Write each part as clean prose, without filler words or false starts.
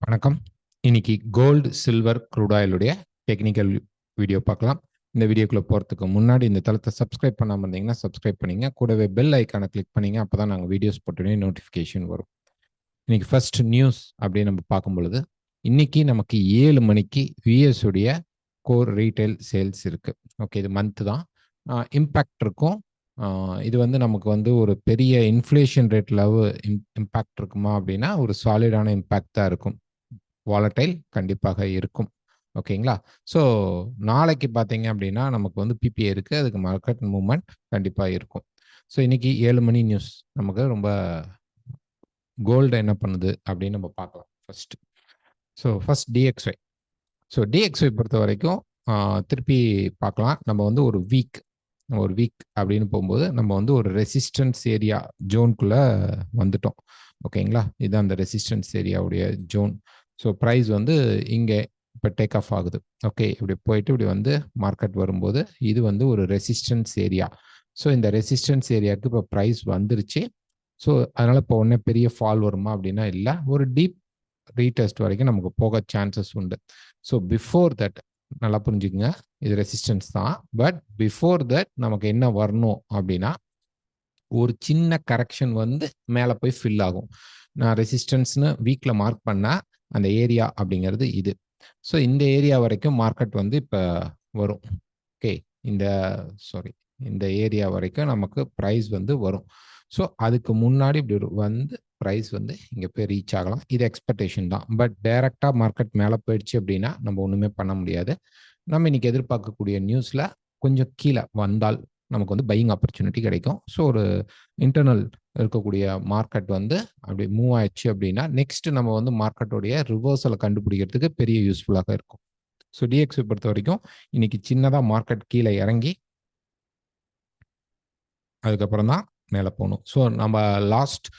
வணக்கம். இன்னைக்கு gold, silver, crude ஆயிலுடைய டெக்னிக்கல் வீடியோ பார்க்கலாம். இந்த வீடியோக்குள்ள போறதுக்கு முன்னாடி இந்த தளத்தை சப்ஸ்கிரைப் பண்ணாம இருந்தீங்கன்னா சப்ஸ்கிரைப் பண்ணீங்க. கூடவே பெல் ஐக்கானை கிளிக் பண்ணீங்க. அப்பதான் நாங்கள் வீடியோஸ் போட்டோன்னே நோட்டிஃபிகேஷன் வரும். இன்னைக்கு ஃபர்ஸ்ட் நியூஸ் அப்படின்னு நம்ம பார்க்கும் பொழுது, இன்னைக்கு நமக்கு 7 மணிக்கு யுஎஸ் உடைய கோர் ரீட்டைல் சேல்ஸ் இருக்கு. ஓகே, இது மந்த் தான். இம்பேக்ட் இருக்கும். இது வந்து நமக்கு வந்து ஒரு பெரிய இன்ஃப்ளேஷன் ரேட் லெவ இம்பேக்ட் இருக்குமா அப்படின்னா ஒரு சாலிடான இம்பேக்ட் தான் இருக்கும். வாலடைல் கண்டிப்பாக இருக்கும். ஓகேங்களா? ஸோ நாளைக்கு பார்த்தீங்க அப்படின்னா நமக்கு வந்து பிபிஐ இருக்கு. அதுக்கு மார்க்கெட் மூவ்மெண்ட் கண்டிப்பா இருக்கும். ஸோ இன்னைக்கு 7 மணி நியூஸ் நமக்கு ரொம்ப கோல்டு என்ன பண்ணுது அப்படின்னு நம்ம பார்க்கலாம் first. So first DXY. So DXY பொறுத்த வரைக்கும் திருப்பி பார்க்கலாம். நம்ம வந்து ஒரு வீக் அப்படின்னு போகும்போது நம்ம வந்து ஒரு ரெசிஸ்டன்ஸ் ஏரியா ஜோனுக்குள்ள வந்துட்டோம். ஓகேங்களா? இதுதான் அந்த ரெசிஸ்டன்ஸ் ஏரியாவுடைய ஜோன். ஸோ ப்ரைஸ் வந்து இங்கே இப்போ டேக் ஆஃப் ஆகுது. ஓகே, இப்படி போயிட்டு இப்படி வந்து மார்க்கெட் வரும்போது இது வந்து ஒரு ரெசிஸ்டன்ஸ் ஏரியா. ஸோ இந்த ரெசிஸ்டன்ஸ் ஏரியாவுக்கு இப்போ ப்ரைஸ் வந்துருச்சு. ஸோ அதனால இப்போ உடனே பெரிய ஃபால் வருமா அப்படின்னா இல்லை. ஒரு டீப் ரீடெஸ்ட் வரைக்கும் நமக்கு போக சான்சஸ் உண்டு. ஸோ பிஃபோர் தட் நல்லா புரிஞ்சுக்குங்க, இது ரெசிஸ்டன்ஸ் தான். பட் பிஃபோர் தட் நமக்கு என்ன வரணும் அப்படின்னா ஒரு சின்ன கரெக்ஷன் வந்து மேலே போய் ஃபில் ஆகும். நான் ரெசிஸ்டன்ஸ்னு வீக்ல மார்க் பண்ண அந்த ஏரியா அப்படிங்கிறது இது. ஸோ இந்த ஏரியா வரைக்கும் மார்க்கெட் வந்து இப்போ வரும். ஓகே, இந்த ஏரியா வரைக்கும் நமக்கு ப்ரைஸ் வந்து வரும். ஸோ அதுக்கு முன்னாடி இப்படி வந்து ப்ரைஸ் வந்து இங்கே போய் ரீச் ஆகலாம். இது எக்ஸ்பெக்டேஷன் தான். பட் டைரக்டாக மார்க்கெட் மேலே போயிடுச்சு அப்படின்னா நம்ம ஒன்றுமே பண்ண முடியாது. நம்ம இன்னைக்கு எதிர்பார்க்கக்கூடிய நியூஸில் கொஞ்சம் கீழே வந்தால் நமக்கு வந்து பையிங் ஆப்பர்ச்சுனிட்டி கிடைக்கும். ஸோ ஒரு இன்டர்னல் இருக்கக்கூடிய மார்க்கெட் வந்து அப்படி மூவ் ஆயிடுச்சு அப்படின்னா நெக்ஸ்ட் நம்ம வந்து மார்க்கெட்டோடைய ரிவர்சலை கண்டுபிடிக்கிறதுக்கு பெரிய யூஸ்ஃபுல்லாக இருக்கும். ஸோ டிஎக்ஸை பொறுத்த வரைக்கும் இன்னைக்கு சின்னதாக மார்க்கெட் கீழே இறங்கி அதுக்கப்புறம் தான் மேலே போகணும். ஸோ நம்ம லாஸ்ட்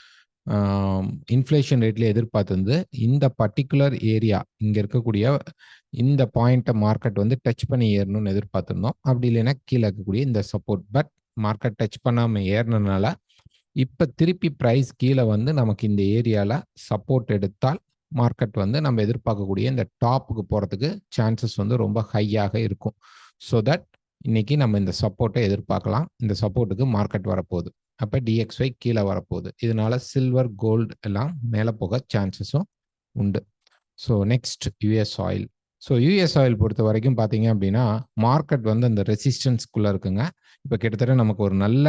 இன்ஃப்ளேஷன் ரேட்லேயே எதிர்பார்த்தது இந்த பர்டிகுலர் ஏரியா இங்கே இருக்கக்கூடிய இந்த பாயிண்ட்டை மார்க்கெட் வந்து டச் பண்ணி ஏறணும்னு எதிர்பார்த்துருந்தோம். அப்படி இல்லைன்னா கீழே இருக்கக்கூடிய இந்த சப்போர்ட். பட் மார்க்கெட் டச் பண்ணாமல் ஏறினதுனால இப்போ திருப்பி ப்ரைஸ் கீழே வந்து நமக்கு இந்த ஏரியாவில் சப்போர்ட் எடுத்தால் மார்க்கெட் வந்து நம்ம எதிர்பார்க்கக்கூடிய இந்த டாப்புக்கு போகிறதுக்கு சான்சஸ் வந்து ரொம்ப ஹையாக இருக்கும். ஸோ தட் இன்னைக்கு நம்ம இந்த சப்போர்ட்டை எதிர்பார்க்கலாம். இந்த சப்போர்ட்டுக்கு மார்க்கெட் வரப்போகுது. அப்போ டிஎக்ஸ்ஒய் கீழே வரப்போகுது. இதனால சில்வர், கோல்டு எல்லாம் மேலே போக சான்சஸும் உண்டு. So next US oil. So US oil பொறுத்த வரைக்கும் பார்த்தீங்க அப்படின்னா மார்க்கெட் வந்து அந்த ரெசிஸ்டன்ஸ்குள்ளே இருக்குங்க. இப்போ கிட்டத்தட்ட நமக்கு ஒரு நல்ல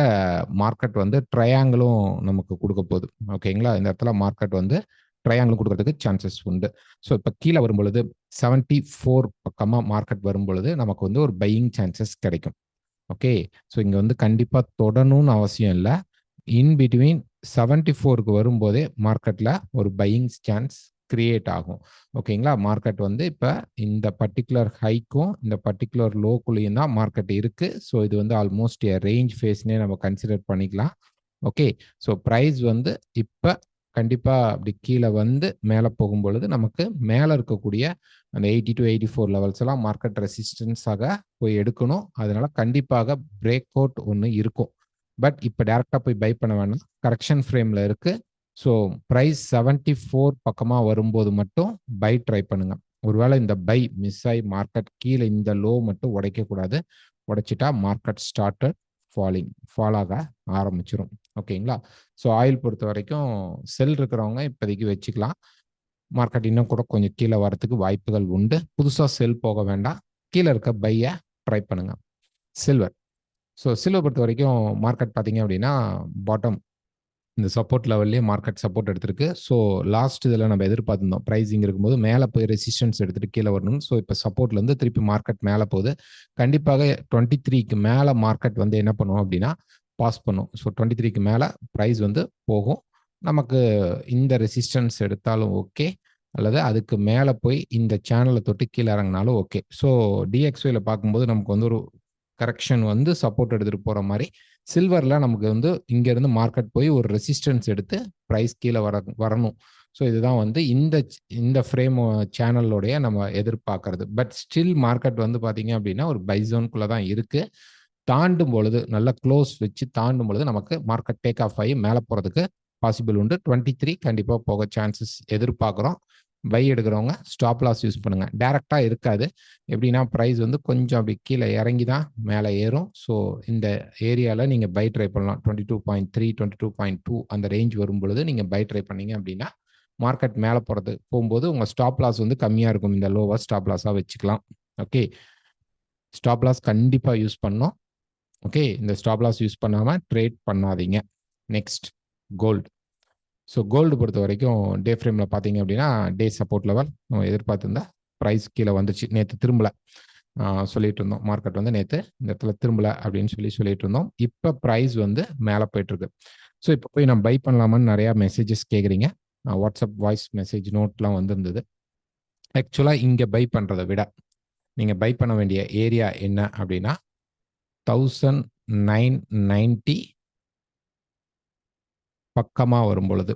மார்க்கெட் வந்து ட்ரையாங்கிளும் நமக்கு கொடுக்க போகுது. ஓகேங்களா? இந்த இடத்துல மார்க்கெட் வந்து ட்ரையாங்கிள் கொடுக்கறதுக்கு சான்சஸ் உண்டு. ஸோ இப்போ கீழே வரும்பொழுது 74 பக்கமாக மார்க்கெட் வரும்பொழுது நமக்கு வந்து ஒரு பையிங் சான்சஸ் கிடைக்கும். ஓகே, ஸோ இங்கே வந்து கண்டிப்பாக தொடணும்னு அவசியம் இல்லை. இன் பிட்வீன் 74க்கு வரும்போதே மார்க்கெட்டில் ஒரு பையிங் சான்ஸ் கிரியேட் ஆகும். ஓகேங்களா? மார்க்கெட் வந்து இப்போ இந்த பர்டிகுலர் ஹைக்கும் இந்த பர்டிகுலர் லோக்குள்ளேயும் தான் மார்க்கெட் இருக்கு. ஸோ இது வந்து ஆல்மோஸ்ட் ரேஞ்ச் ஃபேஸ்னே நம்ம கன்சிடர் பண்ணிக்கலாம். ஓகே, ஸோ ப்ரைஸ் வந்து இப்போ கண்டிப்பாக அப்படி கீழே வந்து மேலே போகும் பொழுது நமக்கு மேலே இருக்கக்கூடிய அந்த 80 to 84 லெவல்ஸ் எல்லாம் மார்க்கெட் ரெசிஸ்டன்ஸாக போய் எடுக்கணும். அதனால கண்டிப்பாக பிரேக் அவுட் ஒன்று இருக்கும். பட் இப்போ டேரெக்டாக போய் பை பண்ண வேணாம். கரெக்ஷன் ஃப்ரேமில் இருக்கு. ஸோ ப்ரைஸ் 74 பக்கமாக வரும்போது மட்டும் பை ட்ரை பண்ணுங்க. ஒருவேளை இந்த பை மிஸ் ஆகி மார்க்கெட் கீழே இந்த லோ மட்டும் உடைக்கக்கூடாது. உடைச்சிட்டா மார்க்கெட் ஸ்டார்டட் ஃபால் ஆக ஆரம்பிச்சிடும். ஓகேங்களா? ஸோ ஆயில் பொறுத்த வரைக்கும் செல் இருக்கிறவங்க இப்போதைக்கு வச்சுக்கலாம். மார்க்கெட் இன்னும் கூட கொஞ்சம் கீழே வரத்துக்கு வாய்ப்புகள் உண்டு. புதுசாக செல் போக வேண்டாம். கீழே இருக்க பையை ட்ரை பண்ணுங்க. சில்வர். ஸோ சில்வர் பொறுத்த வரைக்கும் மார்க்கெட் பார்த்தீங்க அப்படின்னா பாட்டம் இந்த சப்போர்ட் லெவல்லே மார்க்கெட் சப்போர்ட் எடுத்திருக்கு. ஸோ லாஸ்ட் இதில் நம்ம எதிர்பார்த்துருந்தோம் ப்ரைஸிங் இருக்கும்போது மேலே போய் ரெசிஸ்டன்ஸ் எடுத்துகிட்டு கீழே வரணும். ஸோ இப்போ சப்போர்ட்லேருந்து திருப்பி மார்க்கெட் மேலே போகுது. கண்டிப்பாக 23க்கு மேலே மார்க்கெட் வந்து என்ன பண்ணுவோம் அப்படின்னா பாஸ் பண்ணும். ஸோ 23க்கு மேலே ப்ரைஸ் வந்து போகும். நமக்கு இந்த ரெசிஸ்டன்ஸ் எடுத்தாலும் ஓகே, அல்லது அதுக்கு மேலே போய் இந்த சேனலை தொட்டு கீழே இறங்கினாலும் ஓகே. ஸோ டிஎக்ஸ்ஒயில் பார்க்கும்போது நமக்கு வந்து ஒரு கரெக்ஷன் வந்து சப்போர்ட் எடுத்துகிட்டு போகிற மாதிரி சில்வரில் நமக்கு வந்து இங்கேருந்து மார்க்கெட் போய் ஒரு ரெசிஸ்டன்ஸ் எடுத்து ப்ரைஸ் கீழே வரணும். ஸோ இதுதான் வந்து இந்த ஃப்ரேம் சேனலோடைய நம்ம எதிர்பார்க்கறது. பட் ஸ்டில் மார்க்கெட் வந்து பார்த்தீங்க அப்படின்னா ஒரு பை ஜோனுக்குள்ளே தான் இருக்குது. தாண்டும் பொழுது நல்ல க்ளோஸ் வச்சு தாண்டும் பொழுது நமக்கு மார்க்கெட் டேக் ஆஃப் ஆகி மேலே போகிறதுக்கு பாசிபிள் உண்டு. 23 கண்டிப்பாக போக சான்சஸ் எதிர்பார்க்குறோம். பை எடுக்கிறவங்க ஸ்டாப் லாஸ் யூஸ் பண்ணுங்க. டைரக்டா இருக்காது. எப்படின்னா பிரைஸ் வந்து கொஞ்சம் அப்படி கீழே இறங்கி தான் மேலே ஏறும். ஸோ இந்த ஏரியாவில் நீங்கள் பை ட்ரை பண்ணலாம். 22.3 22.2 அந்த ரேஞ்ச் வரும் பொழுது நீங்கள் பை ட்ரை பண்ணீங்க அப்படின்னா மார்க்கெட் மேலே போகும்போது உங்கள் ஸ்டாப் லாஸ் வந்து கம்மியாக இருக்கும். இந்த லோவர் ஸ்டாப் லாஸாக வச்சுக்கலாம். ஓகே, ஸ்டாப் லாஸ் கண்டிப்பாக யூஸ் பண்ணோம். ஓகே, இந்த ஸ்டாப் லாஸ் யூஸ் பண்ணாமல் ட்ரேட் பண்ணாதீங்க. Next gold. ஸோ கோல்டு பொறுத்த வரைக்கும் டே ஃப்ரேமில் பார்த்தீங்க அப்படின்னா டே சப்போர்ட் லெவல் நம்ம எதிர்பார்த்துருந்தா ப்ரைஸ் கீழே வந்துச்சு. நேற்று திரும்பல சொல்லிட்டு இருந்தோம். மார்க்கெட் வந்து நேற்று இந்த இடத்துல திரும்பல அப்படின்னு சொல்லிட்டு இருந்தோம். இப்போ ப்ரைஸ் வந்து மேலே போயிட்டுருக்கு. ஸோ இப்போ போய் நான் பை பண்ணலாமான்னு நிறையா மெசேஜஸ் கேட்குறீங்க. வாட்ஸ்அப் வாய்ஸ் மெசேஜ் நோட்லாம் வந்திருந்தது. ஆக்சுவலாக இங்கே பை பண்ணுறதை விட நீங்கள் பை பண்ண வேண்டிய ஏரியா என்ன அப்படின்னா 1990 பக்கமாக வரும் பொழுது,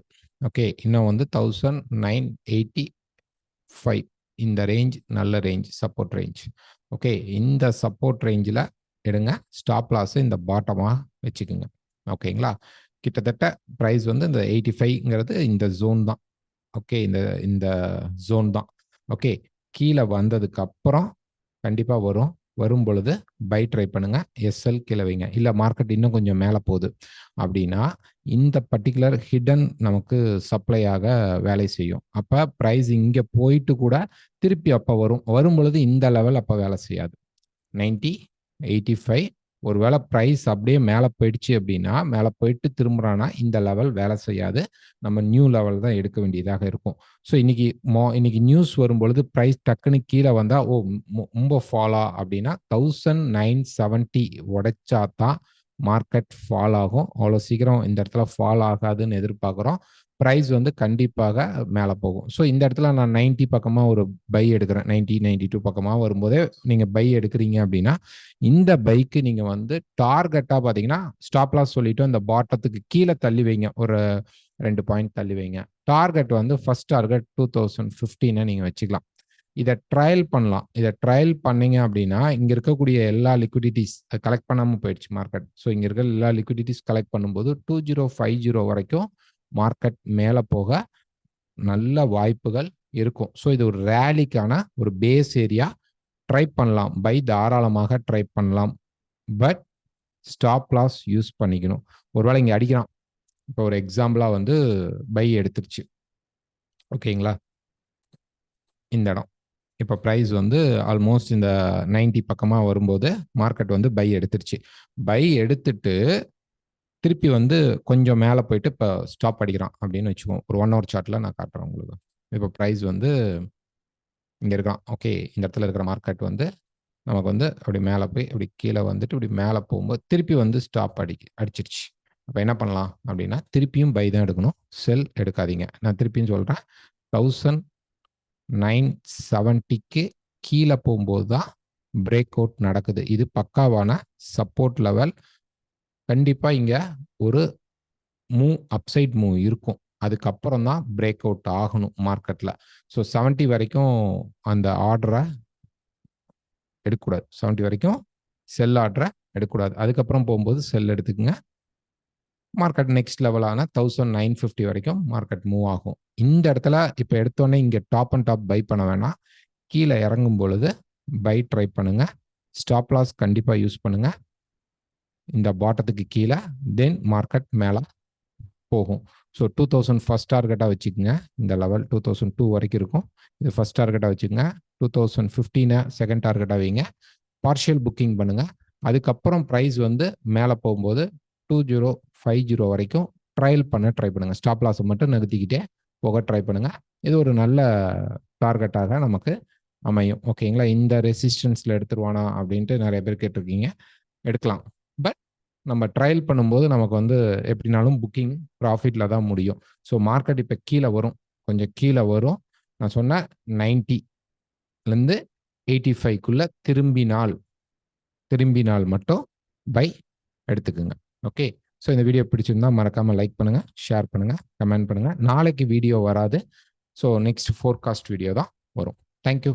ஓகே, இன்னும் வந்து 1985 இந்த ரேஞ்ச் நல்ல ரேஞ்ச், சப்போர்ட் ரேஞ்ச். ஓகே, இந்த சப்போர்ட் ரேஞ்சில் எடுங்க. ஸ்டாப் லாஸ் இந்த பாட்டமாக வச்சுக்கோங்க. ஓகேங்களா, கிட்டத்தட்ட ப்ரைஸ் வந்து இந்த 85ங்கிறது இந்த ஜோன் தான். ஓகே, இந்த ஜோன் தான். ஓகே, கீழே வந்ததுக்கு அப்புறம் கண்டிப்பாக வரும் பொழுது பை ட்ரை பண்ணுங்க. எஸ்எல் கீழே வைங்க. இல்லை மார்க்கெட் இன்னும் கொஞ்சம் மேலே போகுது அப்படின்னா இந்த பர்டிகுலர் ஹிடன் நமக்கு சப்ளையாக வேலை செய்யும். அப்போ ப்ரைஸ் இங்கே போயிட்டு கூட திருப்பி அப்போ வரும் பொழுது இந்த லெவல் அப்போ வேலை செய்யாது. 90 85 ஒருவேளை ப்ரைஸ் அப்படியே மேலே போயிடுச்சு அப்படின்னா மேலே போயிட்டு திரும்புறான்னா இந்த லெவல் வேலை செய்யாது. நம்ம நியூ லெவல் தான் எடுக்க வேண்டியதாக இருக்கும். ஸோ இன்னைக்கு நியூஸ் வரும்பொழுது ப்ரைஸ் டக்குன்னு கீழே வந்தால் ரொம்ப ஃபாலா அப்படின்னா 1970 உடைச்சா தான் மார்க்கெட் ஃபால் ஆகும். அவ்வளோ சீக்கிரம் இந்த இடத்துல ஃபால் ஆகாதுன்னு எதிர்பார்க்குறோம். ப்ரைஸ் வந்து கண்டிப்பாக மேலே போகும். ஸோ இந்த இடத்துல நான் 90 பக்கமாக ஒரு பை எடுக்கிறேன். 90 92 பக்கமாக வரும்போதே நீங்கள் பை எடுக்கிறீங்க அப்படின்னா இந்த பைக்கு நீங்கள் வந்து டார்கெட்டாக பார்த்தீங்கன்னா ஸ்டாப் லாஸ் சொல்லிட்டு அந்த பாட்டத்துக்கு கீழே தள்ளி வைங்க. ஒரு 2 பாயிண்ட் தள்ளி வைங்க. டார்கெட் வந்து ஃபர்ஸ்ட் டார்கெட் 2015 நீங்கள் வச்சுக்கலாம். இதை ட்ரையல் பண்ணலாம். இதை ட்ரையல் பண்ணீங்க அப்படின்னா இங்கே இருக்கக்கூடிய எல்லா லிக்விடிட்டிஸ் கலெக்ட் பண்ணாமல் போயிடுச்சு மார்க்கெட். ஸோ இங்கே இருக்கிற எல்லா லிக்விடிட்டிஸ் கலெக்ட் பண்ணும்போது 2050 வரைக்கும் மார்க்கெட் மேலே போக நல்ல வாய்ப்புகள் இருக்கும். ஸோ இது ஒரு ரேலிக்கான ஒரு பேஸ் ஏரியா. ட்ரை பண்ணலாம். பை தாராளமாக ட்ரை பண்ணலாம். பட் ஸ்டாப் லாஸ் யூஸ் பண்ணிக்கணும். ஒருவேளை இங்கே அடிக்கிறான். இப்போ ஒரு எக்ஸாம்பிளாக வந்து பை எடுத்துருச்சு. ஓகேங்களா, இந்த இடம் இப்போ ப்ரைஸ் வந்து ஆல்மோஸ்ட் இந்த 90 பக்கமாக வரும்போது மார்க்கெட் வந்து பை எடுத்துருச்சு. பை எடுத்துட்டு திருப்பி வந்து கொஞ்சம் மேலே போயிட்டு இப்போ ஸ்டாப் அடிக்கிறான் அப்படின்னு வச்சுக்கோங்க. ஒரு 1 hour சார்ட்டில் நான் காட்டுறேன் உங்களுக்கு. இப்போ ப்ரைஸ் வந்து இங்கே இருக்கான். ஓகே, இந்த இடத்துல இருக்கிற மார்க்கெட் வந்து நமக்கு வந்து அப்படி மேலே போய் அப்படி கீழே வந்துட்டு இப்படி மேலே போகும்போது திருப்பி வந்து ஸ்டாப் அடிச்சிருச்சு. அப்போ என்ன பண்ணலாம் அப்படின்னா திருப்பியும் பை தான் எடுக்கணும். செல் எடுக்காதீங்க. நான் திருப்பியும் சொல்கிறேன், 1970க்கு கீழே போகும்போது தான் பிரேக் அவுட் நடக்குது. இது பக்காவான சப்போர்ட் லெவல். கண்டிப்பாக இங்கே ஒரு அப்சைட் மூவ் இருக்கும். அதுக்கப்புறம் தான் பிரேக் அவுட் ஆகணும் மார்க்கெட்டில். ஸோ 70 வரைக்கும் அந்த ஆர்டரை எடுக்கக்கூடாது. 70 வரைக்கும் செல் ஆர்டரை எடுக்கக்கூடாது. அதுக்கப்புறம் போகும்போது செல் எடுத்துக்கோங்க. மார்க்கெட் நெக்ஸ்ட் லெவலான 1950 வரைக்கும் மார்க்கெட் மூவ் ஆகும். இந்த இடத்துல இப்போ எடுத்தோடனே இங்கே டாப் அண்ட் டாப் பை பண்ண வேணாம். கீழே இறங்கும் பொழுது பை ட்ரை பண்ணுங்க. ஸ்டாப் லாஸ் கண்டிப்பாக யூஸ் பண்ணுங்க. இந்த பாட்டத்துக்கு கீழே தென் மார்க்கெட் மேலே போகும். ஸோ 2000 ஃபர்ஸ்ட் டார்கெட்டாக வச்சுக்கோங்க. இந்த லெவல் 2002 வரைக்கும் இருக்கும். இது ஃபர்ஸ்ட் டார்கெட்டாக வச்சுக்கோங்க. 2015 செகண்ட் டார்கெட்டாக வைங்க. பார்ஷியல் புக்கிங் பண்ணுங்க. அதுக்கப்புறம் ப்ரைஸ் வந்து மேலே போகும்போது 2050 வரைக்கும் ட்ரையல் பண்ண ட்ரை பண்ணுங்க. ஸ்டாப் லாஸை மட்டும் நிறுத்திக்கிட்டே போக ட்ரை பண்ணுங்க. இது ஒரு நல்ல டார்கெட்டாக நமக்கு அமையும். ஓகேங்களா, இந்த ரெசிஸ்டன்ஸில் எடுத்துருவானா அப்படின்ட்டு நிறைய பேர் கேட்டிருக்கீங்க. எடுக்கலாம். பட் நம்ம ட்ரையல் பண்ணும்போது நமக்கு வந்து எப்படினாலும் புக்கிங் ப்ராஃபிட்டில் தான் முடியும். ஸோ மார்க்கெட் இப்போ கீழே வரும், கொஞ்சம் கீழே வரும். நான் சொன்ன 90லேருந்து 85க்குள்ளே திரும்பினால் மட்டும் பை எடுத்துக்குங்க. ஓகே, ஸோ இந்த வீடியோ பிடிச்சிருந்தா மறக்காமல் லைக் பண்ணுங்கள், ஷேர் பண்ணுங்கள், கமெண்ட் பண்ணுங்கள். நாளைக்கு வீடியோ வராது. ஸோ நெக்ஸ்ட் ஃபோர்காஸ்ட் வீடியோ தான் வரும். தேங்க்யூ.